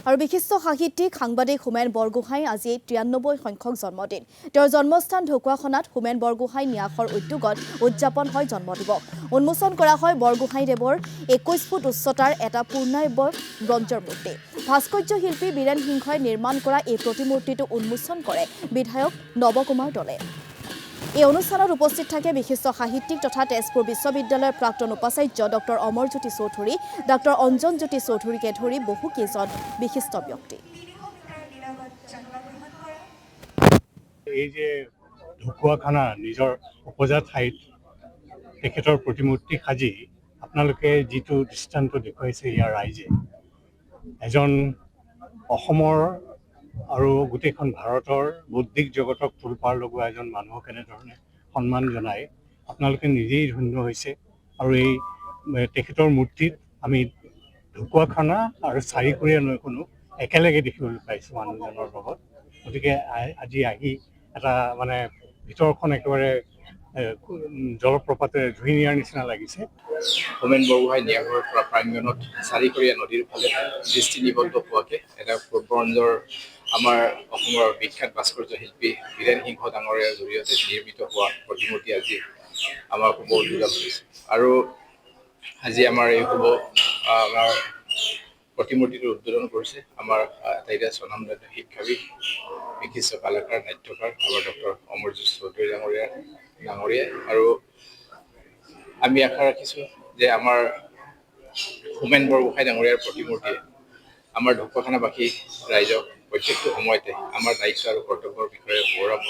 আৰু বিশিষ্ট সাহিত্যিক সাংবাদিক হোমেন বৰগোহাঁই আজি 93 সংখ্যক জন্মদিন। তেওঁৰ জন্মস্থান ঢকুৱাখানাত হোমেন বৰগোহাঁই ন্যাসৰ উদ্যোগত উদযাপন হয় জন্মদিৱস। উন্মোচন কৰা হয় বৰগোহাঁইদেৱৰ 21 ফুট উচ্চতাৰ এটা পূৰ্ণাবয়ব ব্ৰঞ্জৰ মূৰ্তি। ভাস্কৰ্য শিল্পী বীৰেন সিংহই নিৰ্মাণ কৰা এই প্ৰতিমূৰ্তিটো উন্মোচন কৰে বিধায়ক নৱকুমাৰ দলে। এই অনুষ্ঠানত উপস্থিত থাকে বিশিষ্ট সাহিত্যিক তথা তেজপুৰ বিশ্ববিদ্যালয়ৰ প্ৰাক্তন উপাচাৰ্য ডক্টৰ অমৰজ্যোতি চৌধুৰী, ডক্টৰ অঞ্জন জ্যোতি চৌধুৰীকে ধৰি বহুকেইজন বিশিষ্ট ব্যক্তি। এই যে ঢকুৱাখানা নিজৰ উপজা ঠাইত তেখেতৰ প্ৰতিমূৰ্তি সাজি আপোনালোকে যিটো দৃষ্টান্ত দেখুৱাইছে ইয়াৰ ৰাইজে, এজন অসমৰ আৰু গোটেইখন ভাৰতৰ বৌদ্ধিক জগতক ফুলপাৰ লগোৱা এজন মানুহক এনেধৰণে সন্মান জনাই আপোনালোকে নিজেই ধন্য হৈছে। আৰু এই তেখেতৰ মূৰ্তিত আমি ঢকুৱাখানা আৰু চাৰিকুৰীয়া নৈখনো একেলগে দেখিবলৈ পাইছোঁ মানুহজনৰ লগত। গতিকে আজি আহি এটা মানে ভিতৰখন একেবাৰে জলপ্ৰপাতে ধুই নিয়াৰ নিচিনা লাগিছে। হোমেন বৰগোহাঁই ন্যাসৰ পৰা প্ৰাংগণত চাৰিকুৰীয়া নদীৰ ফালে দৃষ্টি নিবদ্ধ হোৱাকৈ এটা ব্ৰঞ্জৰ আমাৰ অসমৰ বিখ্যাত ভাস্কৰ্য শিল্পী বীৰেন সিংহ ডাঙৰীয়াৰ জৰিয়তে নিৰ্মিত হোৱা প্ৰতিমূৰ্তি আজি আমাৰ শুভ উদ্বোধন হৈছে। আৰু আজি আমাৰ এই শুভ আমাৰ প্ৰতিমূৰ্তিটো উদ্বোধন কৰিছে আমাৰ আটাইকেইটা স্বনামধন্য শিক্ষাবিদ, বিশিষ্ট কলাকাৰ, নাট্যকাৰ আমাৰ ডক্টৰ অমৰজ্যোতি চৌধুৰী ডাঙৰীয়াই। আৰু আমি আশা ৰাখিছোঁ যে আমাৰ হোমেন বৰগোহাঁই ডাঙৰীয়াৰ প্ৰতিমূৰ্তিয়ে আমাৰ ঢকুৱাখানাবাসী ৰাইজক প্ৰত্যেকটো সময়তে আমাৰ দায়িত্ব আৰু কৰ্তব্যৰ বিষয়ে গৌৰৱ